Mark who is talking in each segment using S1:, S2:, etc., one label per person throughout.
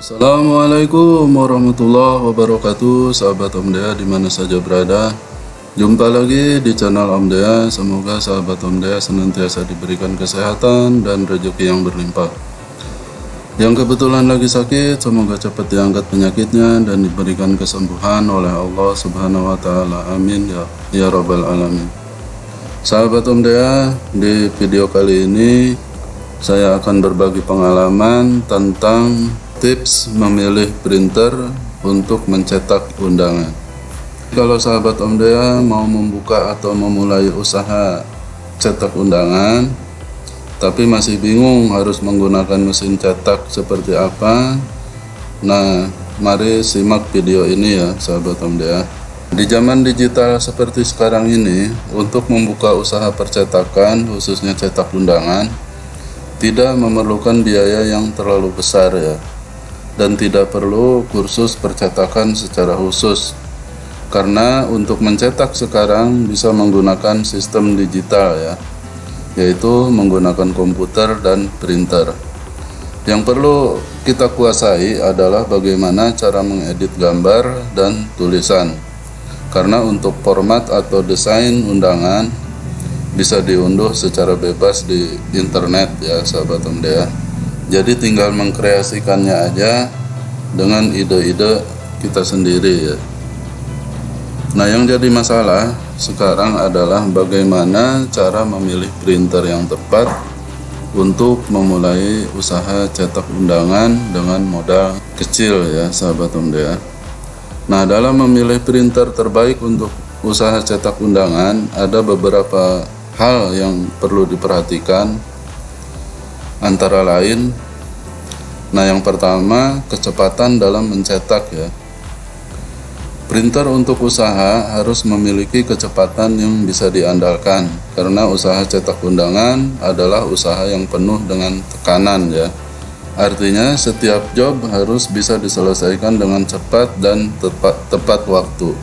S1: Assalamualaikum warahmatullahi wabarakatuh, sahabat Om Dea dimana saja berada. Jumpa lagi di channel Om Dea. Semoga sahabat Om Dea senantiasa diberikan kesehatan dan rezeki yang berlimpah. Yang kebetulan lagi sakit, semoga cepat diangkat penyakitnya dan diberikan kesembuhan oleh Allah Subhanahu wa Ta'ala. Amin ya Rabbal Alamin. Sahabat Om Dea, di video kali ini saya akan berbagi pengalaman tentang tips memilih printer untuk mencetak undangan. Kalau sahabat Om Dea mau membuka atau memulai usaha cetak undangan, tapi masih bingung harus menggunakan mesin cetak seperti apa, nah mari simak video ini ya sahabat Om Dea. Di zaman digital seperti sekarang ini, untuk membuka usaha percetakan khususnya cetak undangan tidak memerlukan biaya yang terlalu besar ya, dan tidak perlu kursus percetakan secara khusus, karena untuk mencetak sekarang bisa menggunakan sistem digital ya, yaitu menggunakan komputer dan printer. Yang perlu kita kuasai adalah bagaimana cara mengedit gambar dan tulisan, karena untuk format atau desain undangan bisa diunduh secara bebas di internet ya sahabat Om Dea. Jadi tinggal mengkreasikannya aja dengan ide-ide kita sendiri ya. Nah yang jadi masalah sekarang adalah bagaimana cara memilih printer yang tepat untuk memulai usaha cetak undangan dengan modal kecil ya sahabat Om Dea. Nah dalam memilih printer terbaik untuk usaha cetak undangan ada beberapa hal yang perlu diperhatikan, antara lain, nah yang pertama kecepatan dalam mencetak ya. Printer untuk usaha harus memiliki kecepatan yang bisa diandalkan, karena usaha cetak undangan adalah usaha yang penuh dengan tekanan ya. Artinya setiap job harus bisa diselesaikan dengan cepat dan tepat waktu.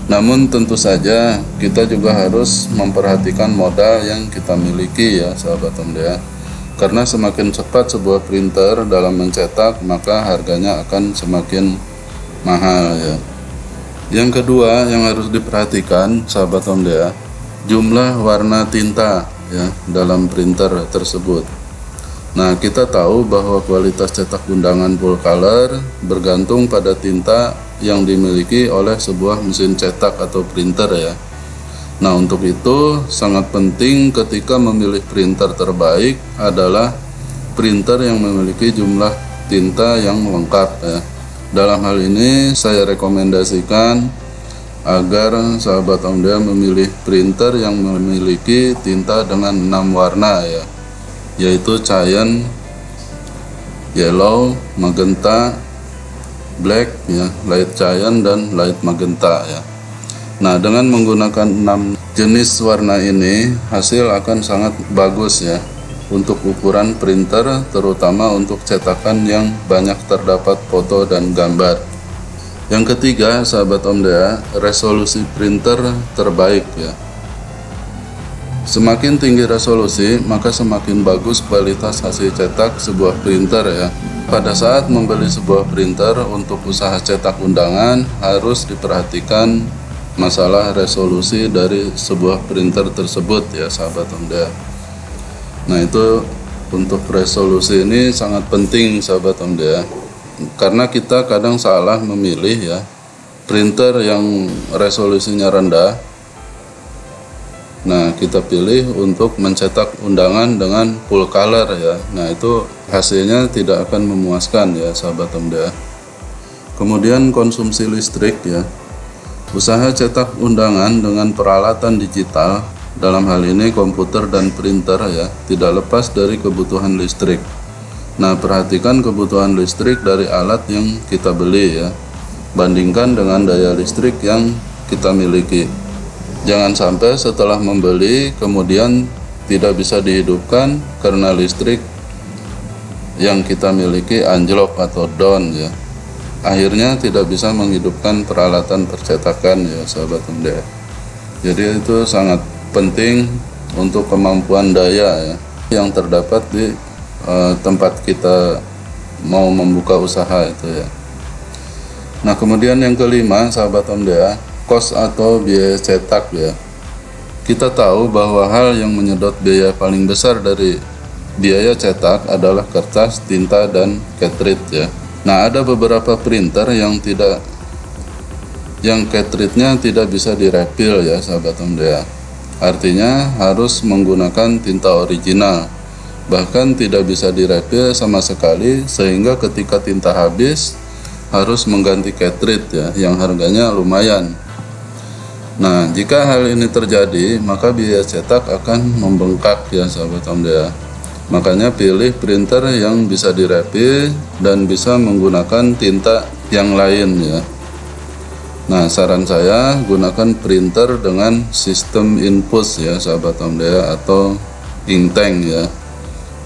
S1: Namun tentu saja kita juga harus memperhatikan modal yang kita miliki ya sahabat Om Dea. Karena semakin cepat sebuah printer dalam mencetak, maka harganya akan semakin mahal ya. Yang kedua yang harus diperhatikan sahabat Om Dea, jumlah warna tinta ya dalam printer tersebut. Nah kita tahu bahwa kualitas cetak undangan full color bergantung pada tinta yang dimiliki oleh sebuah mesin cetak atau printer ya. Nah untuk itu sangat penting ketika memilih printer terbaik adalah printer yang memiliki jumlah tinta yang lengkap ya. Dalam hal ini saya rekomendasikan agar sahabat Om Dea memilih printer yang memiliki tinta dengan 6 warna ya, yaitu cyan, yellow, magenta, black ya, light cyan dan light magenta ya. Nah dengan menggunakan 6 jenis warna ini hasil akan sangat bagus ya untuk ukuran printer, terutama untuk cetakan yang banyak terdapat foto dan gambar. Yang ketiga sahabat Om Dea, resolusi printer terbaik ya. Semakin tinggi resolusi maka semakin bagus kualitas hasil cetak sebuah printer ya. Pada saat membeli sebuah printer untuk usaha cetak undangan harus diperhatikan masalah resolusi dari sebuah printer tersebut ya sahabat Om Dea. Nah itu untuk resolusi ini sangat penting sahabat Om Dea, karena kita kadang salah memilih ya printer yang resolusinya rendah. Nah kita pilih untuk mencetak undangan dengan full color ya. Nah itu hasilnya tidak akan memuaskan ya sahabat Om Dea. Kemudian konsumsi listrik ya. Usaha cetak undangan dengan peralatan digital, dalam hal ini komputer dan printer ya, tidak lepas dari kebutuhan listrik. Nah perhatikan kebutuhan listrik dari alat yang kita beli ya, bandingkan dengan daya listrik yang kita miliki. Jangan sampai setelah membeli kemudian tidak bisa dihidupkan karena listrik yang kita miliki anjlok atau down ya. Akhirnya tidak bisa menghidupkan peralatan percetakan ya sahabat Om Dea. Jadi itu sangat penting untuk kemampuan daya ya yang terdapat di tempat kita mau membuka usaha itu ya. Nah, kemudian yang kelima, sahabat Omdea, kos atau biaya cetak ya. Kita tahu bahwa hal yang menyedot biaya paling besar dari biaya cetak adalah kertas, tinta, dan cartridge ya. Nah, ada beberapa printer yang cartridge-nya tidak bisa direpil ya, sahabat Omdea. Artinya harus menggunakan tinta original. Bahkan tidak bisa direpil sama sekali, sehingga ketika tinta habis harus mengganti cartridge ya, yang harganya lumayan. Nah, jika hal ini terjadi, maka biaya cetak akan membengkak ya, sahabat Omdea. Makanya pilih printer yang bisa direpil dan bisa menggunakan tinta yang lain ya. Nah, saran saya gunakan printer dengan sistem infus ya, sahabat Omdea, atau inktank ya.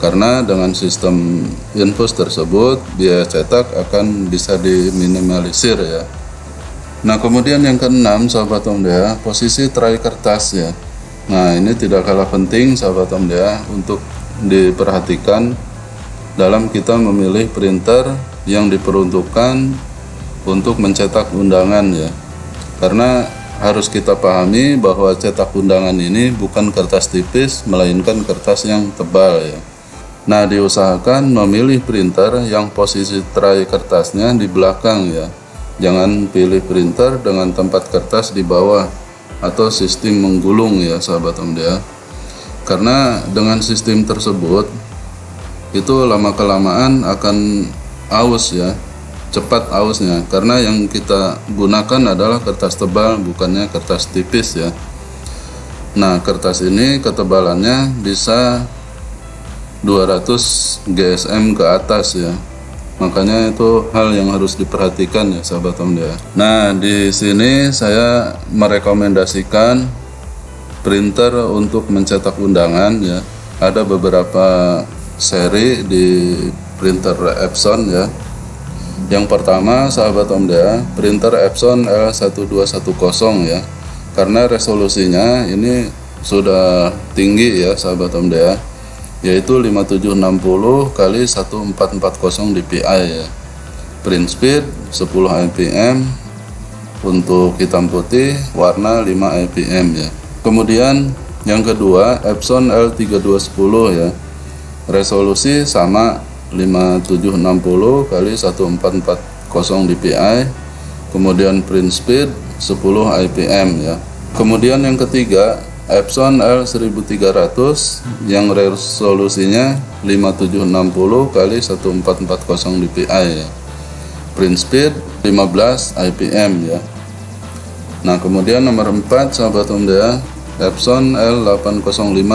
S1: Karena dengan sistem infus tersebut biaya cetak akan bisa diminimalisir ya. Nah, kemudian yang keenam, sahabat Omdea, posisi tray kertas ya. Nah, ini tidak kalah penting, sahabat Omdea, untuk diperhatikan dalam kita memilih printer yang diperuntukkan untuk mencetak undangan ya. Karena harus kita pahami bahwa cetak undangan ini bukan kertas tipis, melainkan kertas yang tebal ya. Nah, diusahakan memilih printer yang posisi tray kertasnya di belakang ya. Jangan pilih printer dengan tempat kertas di bawah atau sistem menggulung ya, sahabat Omdea. Karena dengan sistem tersebut itu lama-kelamaan akan aus ya, cepat ausnya, karena yang kita gunakan adalah kertas tebal, bukannya kertas tipis ya. Nah, kertas ini ketebalannya bisa 200 GSM ke atas ya. Makanya itu hal yang harus diperhatikan ya, sahabat Omdea. Nah, di sini saya merekomendasikan printer untuk mencetak undangan ya. Ada beberapa seri di printer Epson ya. Yang pertama, sahabat Omdea, printer Epson L1210 ya. Karena resolusinya ini sudah tinggi ya, sahabat Omdea, yaitu 5760 x 1440 dpi ya. Print speed 10 IPM untuk hitam putih, warna 5 IPM ya. Kemudian yang kedua, Epson L3210 ya. Resolusi sama 5760 x 1440 dpi. Kemudian print speed 10 IPM ya. Kemudian yang ketiga, Epson L1300 yang resolusinya 5760 x 1440 dpi ya. Print speed 15 IPM ya. Nah, kemudian nomor 4, sahabat Omdea, Epson L805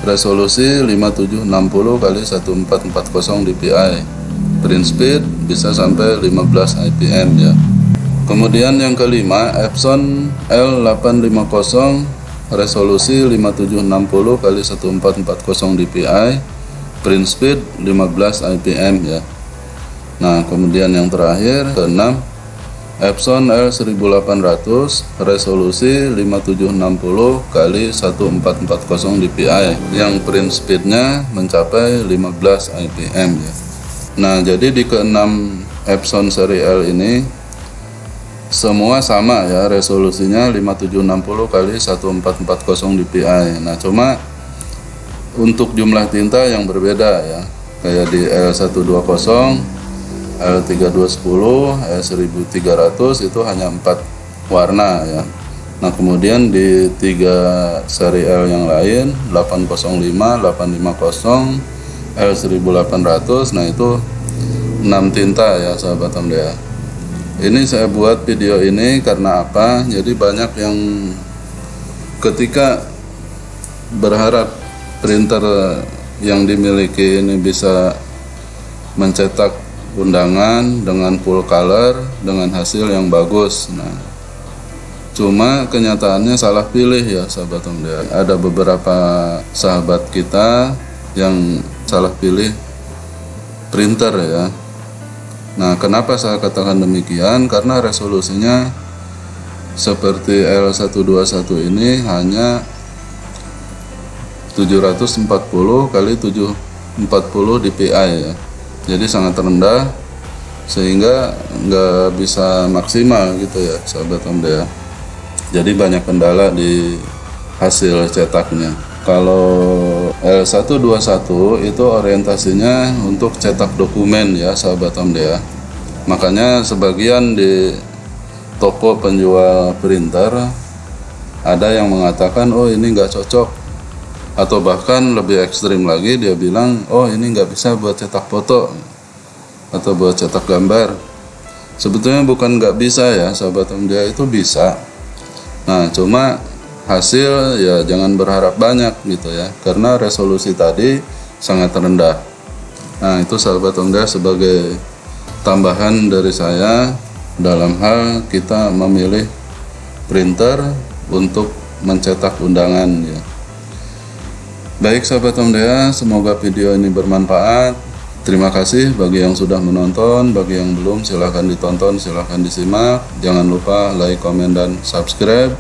S1: resolusi 5760 x 1440 dpi. Print speed bisa sampai 15 IPM ya. Kemudian yang kelima, Epson L850 resolusi 5760 x 1440 dpi. Print speed 15 IPM ya. Nah, kemudian yang terakhir, keenam, Epson L1800 resolusi 5760 x 1440 dpi yang print speednya mencapai 15 IPM ya. Nah, jadi di keenam Epson seri L ini semua sama ya, resolusinya 5760 x 1440 dpi. Nah, cuma untuk jumlah tinta yang berbeda ya. Kayak di L1210, L3210, L1300 itu hanya 4 warna ya. Nah, kemudian di 3 seri L yang lain, 805, 850, L1800, nah itu 6 tinta ya, sahabat Omdea. Ini saya buat video ini karena apa? Jadi banyak yang ketika berharap printer yang dimiliki ini bisa mencetak undangan dengan full color dengan hasil yang bagus. Nah, cuma kenyataannya salah pilih ya, sahabat Omdea. Ada beberapa sahabat kita yang salah pilih printer ya. Nah, kenapa saya katakan demikian? Karena resolusinya seperti L121 ini hanya 740 x 740 dpi ya. jadi sangat rendah sehingga nggak bisa maksimal gitu ya sahabat Om Dea. Jadi banyak kendala di hasil cetaknya. Kalau L121 itu orientasinya untuk cetak dokumen ya sahabat Om Dea. Makanya sebagian di toko penjual printer ada yang mengatakan oh ini nggak cocok, atau bahkan lebih ekstrim lagi dia bilang oh ini nggak bisa buat cetak foto atau buat cetak gambar. Sebetulnya bukan nggak bisa ya sahabat Om Dea, itu bisa. Nah cuma hasil ya jangan berharap banyak gitu ya, karena resolusi tadi sangat rendah. Nah itu sahabat Om Dea sebagai tambahan dari saya dalam hal kita memilih printer untuk mencetak undangan ya. Baik sahabat Om Dea, semoga video ini bermanfaat. Terima kasih bagi yang sudah menonton, bagi yang belum silahkan ditonton, silahkan disimak. Jangan lupa like, komen, dan subscribe.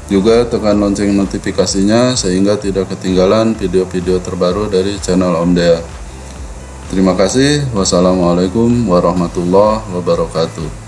S1: Juga tekan lonceng notifikasinya sehingga tidak ketinggalan video-video terbaru dari channel Om Dea. Terima kasih. Wassalamualaikum warahmatullahi wabarakatuh.